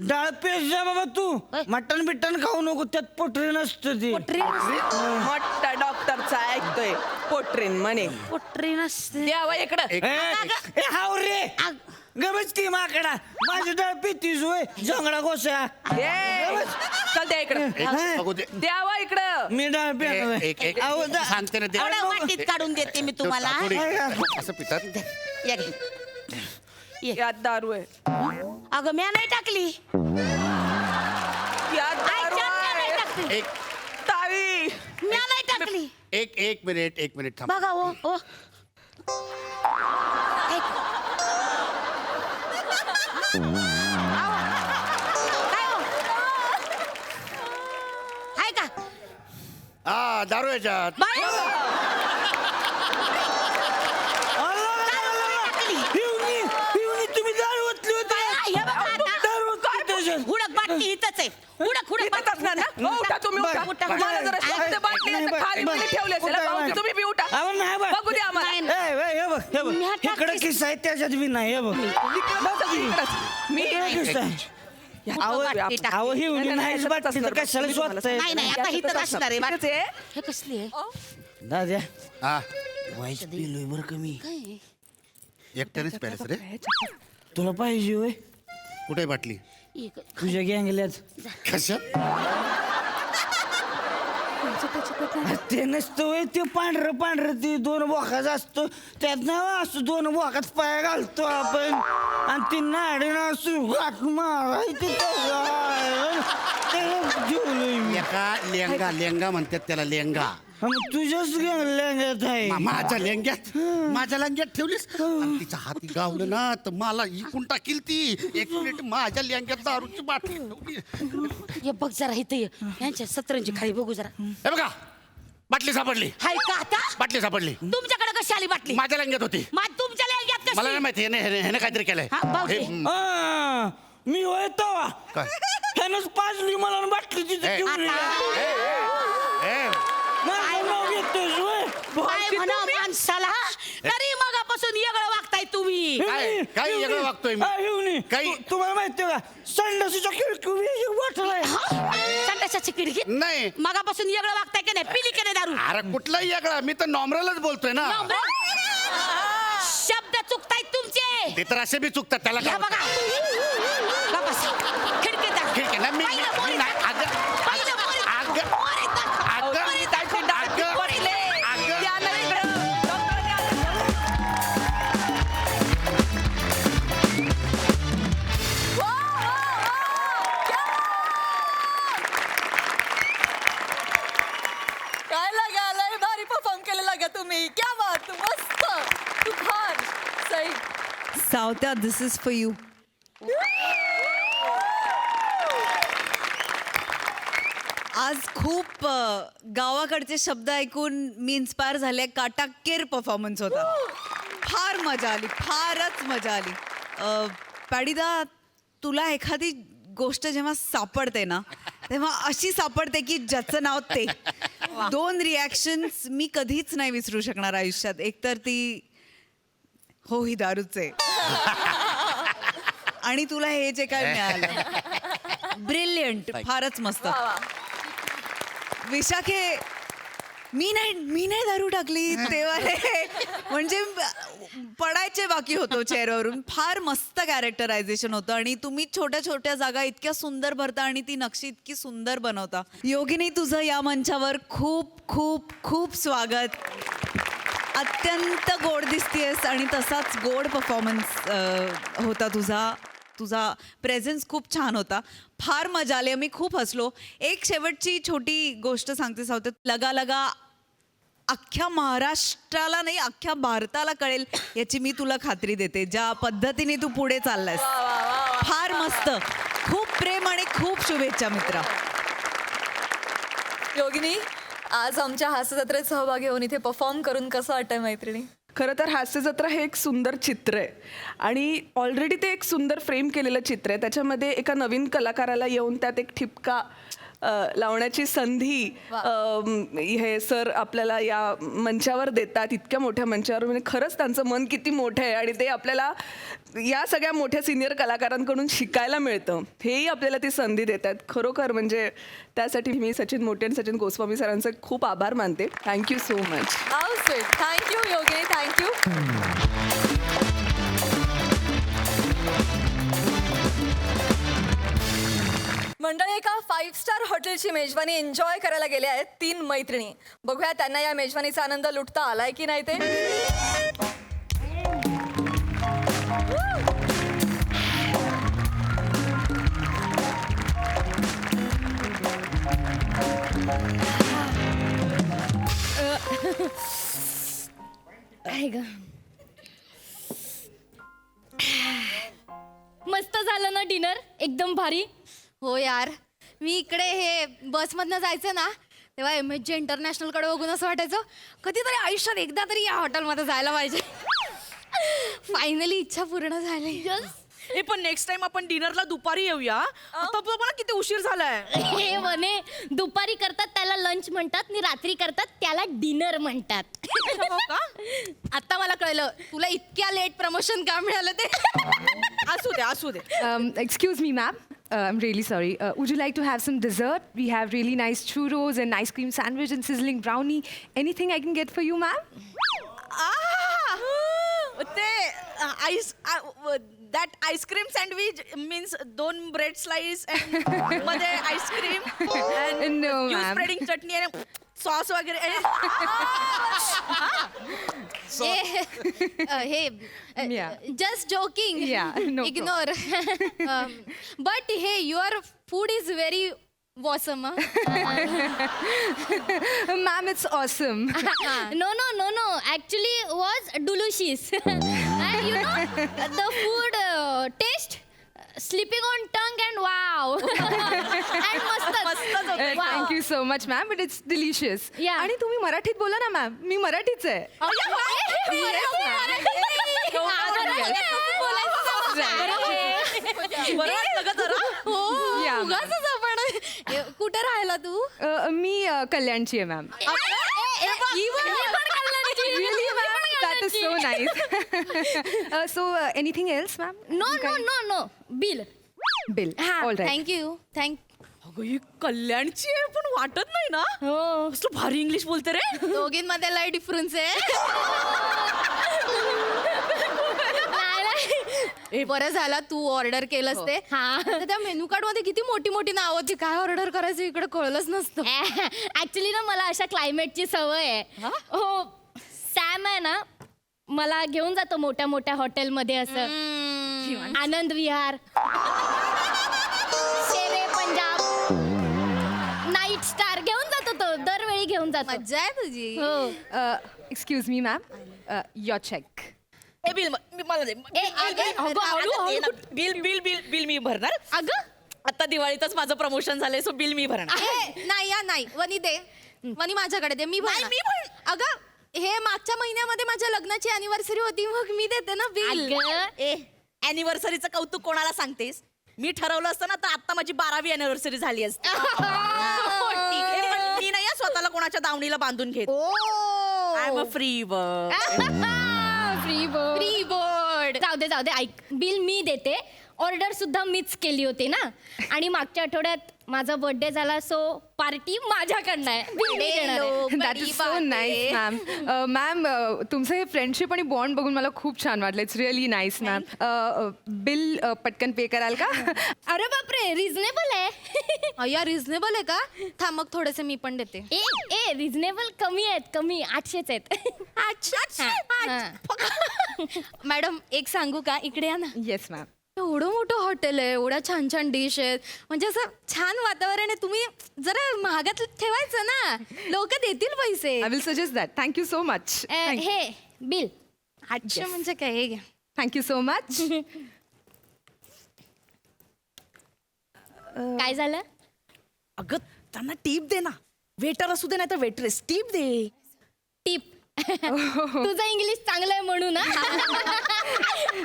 S8: डाळ पेज जा बाबा तू
S2: होय.
S8: मटण बिटण खाऊ नको त्यात पोटरी नसतं ते
S7: मोठा डॉक्टरचा ऐकतोय पोट्रीन म्हणे
S2: पोटरी नसते
S7: द्यावा इकडं
S8: ए हाव रे गमच की माकडा माझी डाळ पितीस होय जंगडा गोसा
S7: ए, चल द्या इकडं
S6: एक बघू दे.
S7: द्यावा इकडं
S8: मी डाळ पिणार
S6: एक
S8: अहो, दा-
S6: सांगते ना दे.
S2: एवढ्या वाटीत काढून देते मी तुम्हाला
S6: थोडी. असं पितात
S2: या घे. ये.
S7: यात दारू आहे
S2: अगं म्या नाही टाकली
S7: यात दारू
S2: आईच्या म्या नाही
S7: आहे
S2: टाकली
S6: एक
S7: तावी
S2: म्या नाही टाकली
S6: एक मिनिट थांब.
S2: बघा हो ऐक. आहो. काय हो आहे का
S6: हा दारू याच्यात.
S2: बाई टाकली
S8: पिवणी तुम्ही डाळ ओतली होती
S2: हे बघा आता.
S8: डाळ ओतली त्याच्यात.
S2: हुडक बाटली इथंच आहे हुडक
S7: इथंच असणार ना हो, उठा तुम्ही उठा
S2: उठा.
S7: मला जरा शब्द बाटली
S8: नाही,
S7: असं खाली
S8: बरं.
S7: बिली ठेवली असेल
S8: उठा,
S7: भाऊजी,
S8: उठा.
S7: तुम्ही बी उठा
S8: अहो, नाही बा.
S7: बघू द्या आम्हाला
S2: नाही,
S8: हे बघ
S2: मी हा
S8: इकडे
S2: टाकतेच.
S8: किस्सा आहे त्याच्यात बी नाही हे बघ
S7: मी
S8: इकडे किस्सा आहे
S2: अहो, बाटली टाकली.
S8: अहो ही उडी नाहीच बाटली तर कशाला स्वतः
S2: नाही नाही आता इथंच असणार आहे बाटली.
S7: इथंच आहे.
S2: हे कसली आहे
S8: दाद्या
S6: हा
S8: वाईच पिलोय बरं कमी
S2: काय
S6: एकट्यानेच प्यायलास रे.
S8: तुला पाहिजे होय
S6: कुठे बाटली
S2: एक-
S8: तुझ्या गँगल्यात
S6: कशा
S8: ते नसतं होय ते पांढरं ते दोन बोकाचं असतं त्यात ना असं दोन बोकात पाया घालतो आपण आणि ती नाडी ना असं गाठ मारायची जेवलोय मी
S6: एका लेंगा म्हणतात त्याला लेंगा.
S8: तुझ्याच गँगल्यात आहे
S6: माझ्या लेंग्यात ठेवलीस आणि तिच्या हाती गावलं ना तर मला इकून टाकील ती. एक मिनिट माझ्या लेंग्यात दारूची बाटली ठेवली.
S2: हे बघ जरा इथं ये. यांच्या सतरंजी खाली बघू जरा
S6: हे बघा बाटली सापडली.
S2: हाय का आता
S6: बाटली सापडली
S2: तुमच्याकडे कशी आली बाटली
S6: माझ्या लेंग्यात होती.
S2: मग तुमच्या लेग्यात
S6: मला नाही
S2: कशी
S6: माहिती ह्याने काहीतरी केलंय.
S2: हा, भाऊजी.
S6: हे,
S8: मी होय तवा
S6: काय?
S8: ह्यानंच पाजली मला बाटली तिथे
S6: ए,
S8: ठेवली
S6: ए,
S8: माझं नाव घेतोयस होय
S2: काय म्हणा माणसाला तरी मगापासून वेगळं वागताय तुम्ही
S6: काय वेगळं वागतोय मी? काही-
S8: तुम्हाला माहिती का संडासीच्या खिडकी वाटलाय
S2: संडासाची खिडकी
S6: नाही
S2: मगापासून वेगळं वागताय की नाही पिली की नाही दारू
S6: अरे कुठलाही वेगळा मी तर नॉर्मलच बोलतोय ना.
S2: शब्द चुकतायत तुमचे
S6: ते तर असे बी चुकतात त्याला
S2: ह्या
S6: काय
S2: बघा गप्पास. खिडकीत दाखव.
S6: ठीक आहे ना मी
S2: पहिलं
S6: मी
S2: पोरीत
S6: नाही
S2: दाखव.
S6: अगं
S2: पहिलं पोरीत दाखव.
S6: अगं
S2: पोरीत दाखव.
S6: अगं
S7: त्याची डाळ
S6: अगं
S7: पडले
S6: अगं
S7: त्यानं इकडं
S4: तुम्ही क्या बात मस्त तुफान सई
S9: सावत्या दिस इज फॉर यू. आज खूप गावाकडचे शब्द ऐकून मी इन्स्पायर झाले. काटाकेर परफॉर्मन्स होता. फार मजा आली, फारच मजा आली. पॅडीदा, तुला एखादी गोष्ट जेव्हा सापडते ना तेव्हा अशी सापडते की ज्याचं नाव ते. 2 रिॲक्शन्स मी कधीच नाही विसरू शकणार आयुष्यात. एकतर ती हो ही दारूचे आणि तुला हे जे काय मिळालं ब्रिलियंट, फारच मस्त. विशाखे, मी नाही दारू टाकली तेव्हा म्हणजे पडायचे बाकी होतो चेअरवरून. फार मस्त कॅरेक्टरायझेशन होतं आणि तुम्ही छोट्या छोट्या जागा इतक्या सुंदर भरता आणि ती नक्षी इतकी सुंदर बनवता. योगिनी, तुझं या मंचावर खूप खूप खूप स्वागत. अत्यंत गोड दिसतेस आणि तसाच गोड परफॉर्मन्स होता तुझा प्रेझेन्स खूप छान होता. फार मजा आली, आम्ही खूप हसलो. एक शेवटची छोटी गोष्ट सांगते सावते. लगा लगा अख्ख्या महाराष्ट्राला नाही अख्ख्या भारताला कळेल याची मी तुला खात्री देते, ज्या पद्धतीने तू पुढे चाललायस. फार मस्त. खूप प्रेम आणि खूप शुभेच्छा मित्रा.
S4: योगिनी, आज आमच्या हास्यजत्रेत सहभागी होऊन इथे परफॉर्म करून कसं वाटतंय मैत्रिणी?
S7: खरं तर हास्यजत्रा हे एक सुंदर चित्र आहे आणि ऑलरेडी ते एक सुंदर फ्रेम केलेलं चित्र आहे. त्याच्यामध्ये एका नवीन कलाकाराला येऊन त्यात एक ठिपका लावण्याची संधी हे सर आपल्याला या मंचावर देतात, इतक्या मोठ्या मंचावर. म्हणजे खरंच त्यांचं मन किती मोठं आहे आणि ते आपल्याला या सगळ्या मोठ्या सिनियर कलाकारांकडून शिकायला मिळतं. हेही आपल्याला ती संधी देतात. खरोखर म्हणजे त्यासाठी मी सचिन मोटे आणि सचिन गोस्वामी सरांचे खूप आभार मानते. Thank you so much.
S4: थँक्यू योगिनी, थँक्यू. मंडळी, एका 5 स्टार हॉटेलची मेजवानी एन्जॉय करायला गेल्या आहेत 3 मैत्रिणी. बघूया त्यांना या मेजवानीचा आनंद लुटता आलाय की नाही ते.
S10: मस्त झालं ना डिनर, एकदम भारी.
S2: हो यार, मी इकडे हे बसमधनं जायचं ना तेव्हा MSG इंटरनॅशनल कडे बघून असं वाटायचं कधीतरी आयुष्यात एकदा तरी या हॉटेलमध्ये जायला पाहिजे. फायनली इच्छा पूर्ण झाली.
S7: हे पण नेक्स्ट टाइम आपण डिनरला दुपारी येऊया. आता मला किती उशीर झालाय.
S10: हे म्हणे दुपारी करतात त्याला लंच म्हणतात आणि रात्री करतात त्याला डिनर म्हणतात.
S2: आता मला कळलं तुला इतक्या लेट प्रमोशन का मिळालं ते.
S7: असू दे.
S11: Excuse me, ma'am. I'm really sorry. Would you like to have some dessert? We have really nice churros and ice cream sandwich and sizzling brownie. Anything I can get for you, ma'am?
S7: That ice cream sandwich means 2 bread slice मध्ये आईस्क्रीम
S11: No, ma'am.
S7: स्प्रेडिंग चटणी आणि सॉस वगैरे.
S10: हे
S11: Yeah.
S10: Just joking.
S11: Yeah, no
S10: ignore. But hey your food is very awesome.
S11: Ma'am, it's awesome.
S10: No. Actually, was delicious. And you know, the food taste slipping on tongue and wow. And मस्तच होतं. Wow.
S11: Thank you so much, ma'am. But it's delicious.
S10: Yeah.
S11: आणि तुम्ही मराठीत बोला ना, मॅम. मी मराठीच आहे. Yeah, ma'am.
S10: कुठे राहिला तू?
S11: मी कल्याणची आहे, ma'am. Really, ma'am? That is so nice. So, anything else, ma'am?
S10: No. Bill.
S11: Bill. All right.
S10: Thank you.
S7: अगं ही कल्याणची आहे पण वाटत नाही ना.
S10: हो.
S7: तू भारी इंग्लिश बोलते रे.
S2: दोघींमध्ये लय डिफरन्स आहे. बरं झाला तू ऑर्डर केलंस ते. तर त्या मेनू कार्ड मध्ये किती मोठी मोठी नाव होती. काय ऑर्डर करायचं इकडे कळलंच नसतं.
S10: ऍक्च्युली ना मला अशा क्लायमेटची सवय आहे. हो, सॅम आहे ना मला घेऊन जातो मोठ्या मोठ्या हॉटेलमध्ये असं. आनंद विहार, शेरे पंजाब, नाईट स्टार घेऊन जातो तो दरवेळी घेऊन घेऊन जातो.
S9: मज्जा आहे तुझी.
S10: हो.
S11: Excuse me, ma'am. Your check.
S7: A bill मला दे. बिल बिल बिल बिल मी भरणार.
S10: अगं
S7: आता दिवाळीतच माझं प्रमोशन झालंय सो बिल मी भरणार.
S9: नाही या नाही वनी दे. वनी माझ्याकडे दे. मी भरणार. अगं हे मागच्या महिन्यामध्ये माझ्या लग्नाची अॅनिव्हर्सरी होती मग मी देते ना बिल.
S10: अगं
S7: ए अॅनिव्हर्सरीचं कौतुक कोणाला सांगतेस? मी ठरवलं असतं ना तर आता माझी 12वी अॅनिव्हर्सरी झाली असती. पण मी नाही स्वतःला कोणाच्या दावणीला बांधून घेत. I am a free bird.
S10: Free board. जाऊ दे ऐक, बिल मी देते. ऑर्डर सुद्धा मीच केली होती ना, आणि मागच्या आठवड्यात माझा बर्थडे झाला सो पार्टी माझ्याकडनं आहे. बिल मी देणार आहे.
S11: That is so nice, ma'am. Ma'am तुमचं हे फ्रेंडशिप आणि बॉन्ड बघून मला खूप छान वाटलं. It's really nice ma'am. Bill पटकन पे कराल का?
S10: अरे बापरे, रिझनेबल आहे.
S9: अय्या रिझनेबल आहे का? थांब मग थोडेसे मी पण देते.
S10: ए रिझनेबल कमी आहेत, कमी 800च आहेत.
S9: मॅडम एक सांगू का? इकडे या ना.
S11: Yes ma'am.
S9: एवढं मोठं हॉटेल आहे, एवढ्या छान छान डिश आहेत, म्हणजे असं छान वातावरण आहे. तुम्ही जरा महागात ठेवायचं ना, लोक देतील पैसे.
S11: I will suggest that. Thank you so much.
S10: हे बिल
S9: 800 म्हणजे काय? हे घ्या.
S11: Thank you so much.
S10: काय झालं?
S7: अगं त्यांना टीप दे ना. वेटर असू दे नाही तर वेटरेस. टीप दे.
S10: टिप. तुझं इंग्लिश चांगलं आहे म्हणून ना.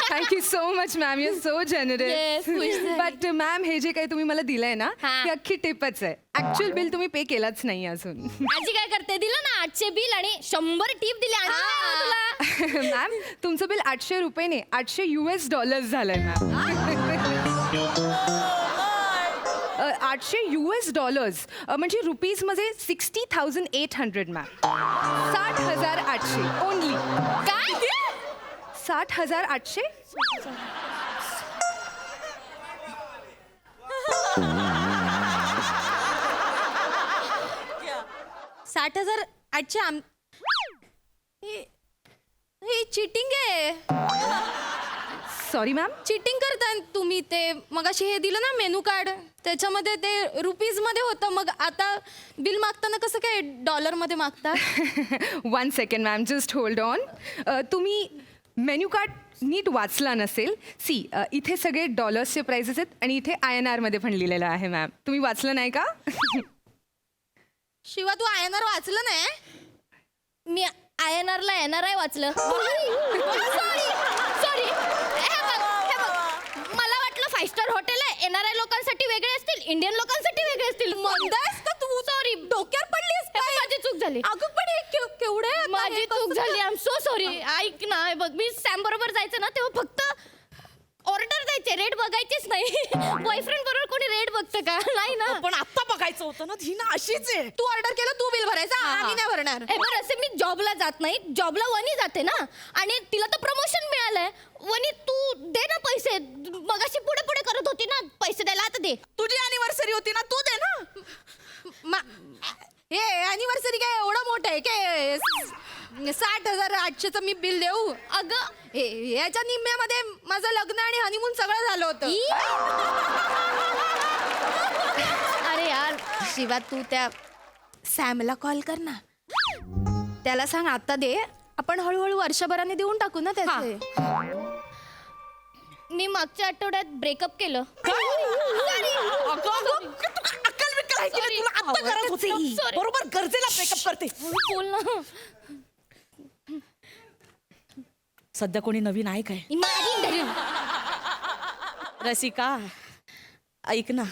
S11: Thank you so much ma'am. You so
S10: Yes,
S11: generous.
S10: खुश झाली.
S11: बट मॅम हे जे काही तुम्ही मला दिलंय ना,
S10: हा.
S11: ही अख्खी टिपच आहे. ऍक्च्युअल बिल तुम्ही पे केलाच नाही अजून.
S10: आजी काय करते, दिलं ना 800 बिल आणि 100 टिप दिली. आणि काय हवं तुला?
S11: मॅम तुमचं बिल 800 रुपये नाही, $800 झालंय मॅम. $800 म्हणजे रुपीजमध्ये 60,800 मॅम. 60,800 ओनली.
S10: काय?
S11: 60,800.
S9: 60,800. हे चिटिंग आहे.
S11: Sorry ma'am.
S9: चिटिंग करताय तुम्ही. ते मगाशी हे दिलं ना मेनू कार्ड, त्याच्यामध्ये ते रुपीज मध्ये होतं. मग आता बिल मागताना कसं काय डॉलरमध्ये मागता?
S11: 1 second ma'am, just hold on. तुम्ही मेन्यू कार्ड नीट वाचला नसेल. सी इथे सगळे डॉलर्सचे प्राइसेस आहेत आणि इथे INR मध्ये पण लिहिलेलं आहे मॅम. तुम्ही वाचलं नाही का?
S9: शिवा तू INR वाचलं नाही?
S10: मी INR ला NRI वाचलं. सॉरी. मला वाटलं 5 स्टार हॉटेल आहे, NRI लोकांसाठी वेगळे असतील, इंडियन लोकांसाठी वेगळे असतील.
S9: मंदास का तू?
S10: सॉरी,
S9: डोक्यावर पडलीस काय?
S10: माझी चूक झाली.
S9: अगं पण हे केवढे आता
S10: माझी
S9: हे
S10: चूक
S9: कसं
S10: झाली. I am so sorry. ऐक ना, हे बघ, मी सॅम बरोबर जायचं ना तेव्हा फक्त ऑर्डर द्यायचे, रेट बघायचेच नाही. बॉयफ्रेंड बरोबर कोणी रेट बघतं का? नाही ना.
S7: पण आता बघायचं होतं ना. ही ना अशीच आहे.
S9: तू ऑर्डर केलं, तू बिल भरायचं, आम्ही नाही भरणार.
S10: हे बरं, असे मी जॉबला जात नाही, जॉबला वनी जाते ना, आणि तिला तर प्रमोशन मिळालंय. वनी तू दे ना पैसे. मगाशी पुढे पुढे करत होती ना पैसे द्यायला, आता दे.
S7: तुझी अॅनिव्हर्सरी होती ना, तू दे ना.
S9: हे अॅनिव्हर्सरी काय एवढं मोठं आहे काय? 60,800चं मी बिल देऊ?
S10: अगं
S9: याच्या निम्म्यामध्ये माझं लग्न आणि हनीमून सगळं झालं होतं.
S10: अरे यार,
S9: शिवा तू त्या सॅमला कॉल कर ना, त्याला सांग आता दे, आपण हळूहळू वर्षभराने देऊन टाकू ना त्याचे.
S10: मी मागच्या आठवड्यात ब्रेकअप केलं.
S7: अक्कल बिक्कल आहे की नाही तुला? आता करत होती.
S10: Sorry.
S7: बरोबर गरजेला ब्रेकअप करते.
S10: बोल ना.
S7: सध्या कोणी नवीन आहे काय?
S10: माझी इंटरव्ह्यू.
S7: रसिका ऐक ना,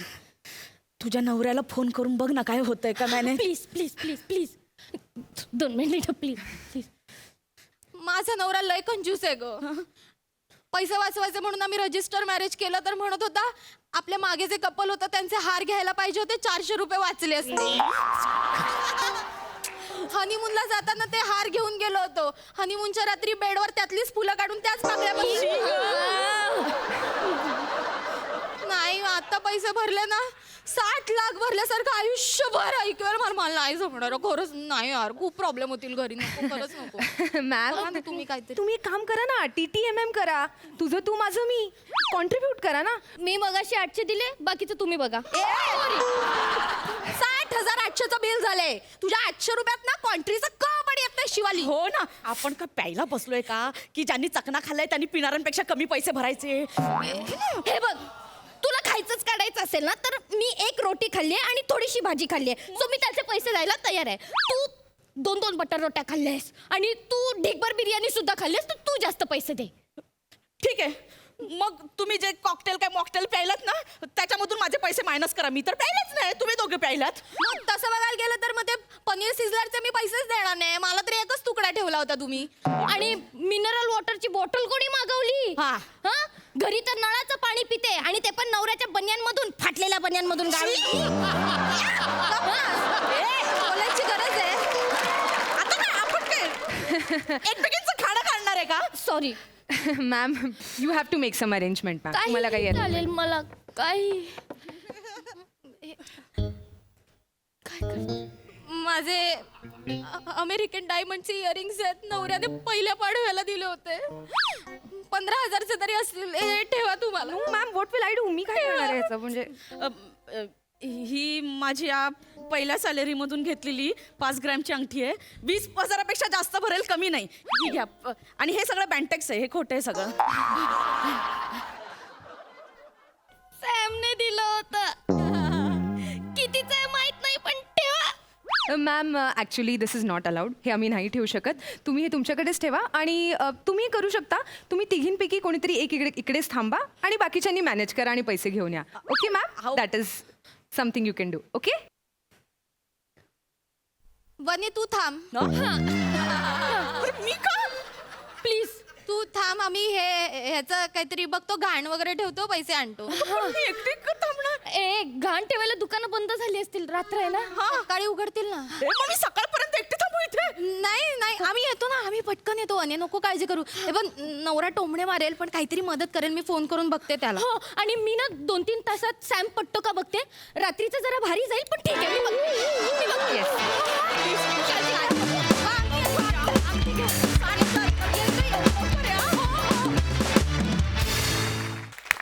S7: तुझ्या नवऱ्याला फोन करून बघ ना काय होतंय का. मैंने
S10: प्लीज प्लीज प्लीज प्लीज 2 मिनिटं प्लीज प्लीज.
S9: माझा नवरा लय कंजूस आहे ग. पैसे वाचवायचे म्हणून आम्ही रजिस्टर मॅरेज केलं तर म्हणत होता आपल्या मागे जे कपल होतं त्यांचे हार घ्यायला पाहिजे होते, 400 रुपये वाचले असते. हनीमूनला जाताना ते हार घेऊन गेलो होतो. हनीमूनच्या रात्री बेडवर त्यातलीच फुलं काढून त्याच मागल्या बसली. नाही आता पैसे भरले ना, 60 लाख भरल्यासारखं आयुष्यभर ऐकवर मला नाही जमणार. खरंच नाही यार, खूप प्रॉब्लेम होतील घरी. नको, खरंच नको.
S11: मॅम
S9: तुम्ही काहीतरी
S11: तुम्ही एक काम करा ना, TTMM करा. तुझं तू माझं मी. कॉन्ट्रीब्यूट करा ना.
S10: मी मगाशी 800 दिले, बाकीचं तुम्ही बघा.
S9: 60,800
S10: 800चं बिल झालंय. तुझ्या 800 रुपयात ना कॉन्ट्रीचं कप आणि येत नाही शिवाली.
S7: हो ना, आपण का प्यायला बसलोय का की ज्यांनी चकना खाल्लाय त्यांनी पिणाऱ्यांपेक्षा कमी पैसे भरायचे?
S10: हे बघ, तुला खायचंच काढायचं असेल ना तर मी एक रोटी खाल्ली आणि थोडीशी भाजी खाल्ली सो मी त्याचे पैसे द्यायला तयार आहे. तू 2 बटर रोट्या खाल्ल्यास आणि तू ढिगभर बिर्याणी सुद्धा खाल्लीस तर तू जास्त पैसे दे.
S7: ठीक आहे, मग तुम्ही जे कॉकटेल काय मॉकटेल प्यायलात ना त्याच्यामधून माझे पैसे मायनस करा. मी तर प्यायलाच नाही, तुम्ही दोघे प्यायलात.
S10: मग तसं बघायला गेलं तर मग ते पनीर सिझलरचे मी पैसेच देणार नाही. मला तरी एकच तुकडा ठेवला होता तुम्ही. आणि मिनरल वॉटरची बॉटल कोणी मागवली?
S7: हा.
S10: हा, घरी तर नळाचं पाणी पिते आणि ते पण नवऱ्याच्या बन्यांमधून, फाटलेल्या बन्यांमधून गावी.
S7: बोलायची गरज आहे आता काय? आपण काय एकमेकींचं खाणं काढणार आहे का?
S10: Sorry
S11: ma'am you have to make some arrangement ma'am. मला काही येत नाही.
S10: चालेल, मला काही माझे अमेरिकन डायमंडचे इयरिंग्स आहेत, नवऱ्याने पहिल्या पाडव्याला दिले होते. 15,000चे तरी असतील, हे ठेवा तुम्हाला.
S11: Ma'am what will I do? मी काय करणार आहे याचं? म्हणजे
S7: ही माझी या पहिल्या सॅलरीमधून घेतलेली 5 ग्रॅमची अंगठी आहे. 20,000पेक्षा जास्त भरेल, कमी नाही. ही घ्या. आणि हे सगळं बँटेक्स आहे, हे खोटं आहे सगळं.
S10: सॅमने दिलं होतं. कितीचं आहे माहित नाही पण ठेवा.
S11: Ma'am actually this is not allowed. हे आम्ही नाही ठेवू शकत. तुम्ही हे तुमच्याकडेच ठेवा आणि तुम्ही करू शकता. तुम्ही तिघींपैकी कोणीतरी एक इकडेच थांबा आणि बाकीच्यांनी मॅनेज करा आणि पैसे घेऊन या. Okay ma'am, that is something you can do. Okay
S10: वनी तू थांब.
S7: मी का?
S10: प्लीज तू थांब. आम्ही ह्याचं काहीतरी बघतो, घाण वगैरे ठेवतो, पैसे आणतो.
S7: मी एकटी का थांबणार?
S10: ए, घाण ठेवायला दुकानं बंद झाली असतील, रात्र आहे ना, सकाळी उघडतील ना.
S7: मग मी सकाळपर्यंत एकटी थांबू इथे?
S10: नाही आम्ही येतो ना, आम्ही पटकन येतो. आणि नको काळजी करू. हे पण नवरा टोमणे मारेल पण काहीतरी मदत करेल. मी फोन करून बघते त्याला. हो, आणि मी ना 2-3 तासात सॅम पटतो का बघते. रात्रीचं जरा भारी जाईल पण ठीक आहे, मी बघते.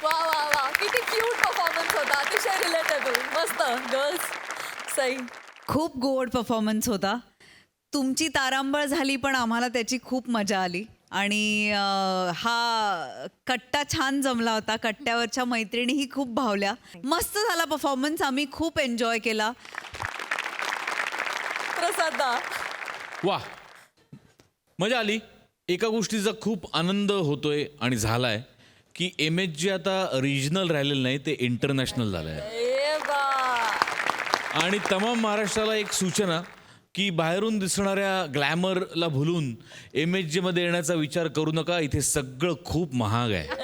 S4: वा वा वा, किती क्यूट परफॉर्मन्स होता. अतिशय रिलेटेबल. मस्त गर्ल्स, सही.
S9: खूप गोड परफॉर्मन्स होता. तुमची तारांबळ झाली पण आम्हाला त्याची खूप मजा आली. आणि हा कट्टा छान जमला होता. कट्ट्यावरच्या मैत्रिणीही खूप भावल्या. मस्त झाला परफॉर्मन्स. आम्ही खूप एन्जॉय केला.
S4: प्रसादा,
S5: वा, मजा आली. एका गोष्टीचा खूप आनंद होतोय आणि झालाय की MHG आता रिजनल राहिलेलं नाही, ते इंटरनॅशनल झालं आहे.
S4: ए बा.
S5: आणि तमाम महाराष्ट्राला एक सूचना की बाहेरून दिसणाऱ्या ग्लॅमरला भुलून MHG मध्ये येण्याचा विचार करू नका. इथे सगळं खूप महाग आहे.
S4: वा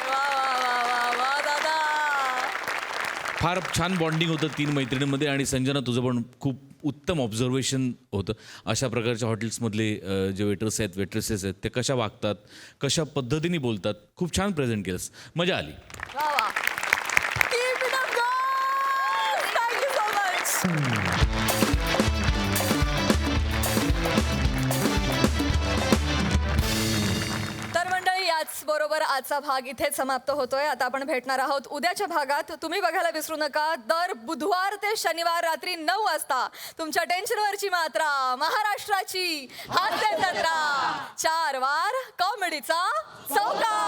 S4: वा वा वा वा दादा.
S5: फार छान बॉन्डिंग होतं 3 मैत्रिणींमध्ये. आणि संजना, तुझं पण खूप उत्तम ऑब्झर्वेशन होतं. अशा प्रकारच्या हॉटेल्समधले जे वेटर्स आहेत, वेट्रेसेस आहेत, ते कशा वागतात, कशा पद्धतीने बोलतात, खूप छान प्रेझेंट केलंस. मजा आली.
S4: वा वा. Keep it up, girls. Thank you so much. तर मंडळी, याच बरोबर आजचा भाग इथेच समाप्त होतोय. आता आपण भेटणार आहोत उद्याच्या भागात. तुम्ही बघायला विसरू नका, दर बुधवार ते शनिवार रात्री 9 वाजता तुमच्या टेन्शनवरची मात्रा, महाराष्ट्राची हास्य जत्रा, 4 वार कॉमेडीचा चौकार.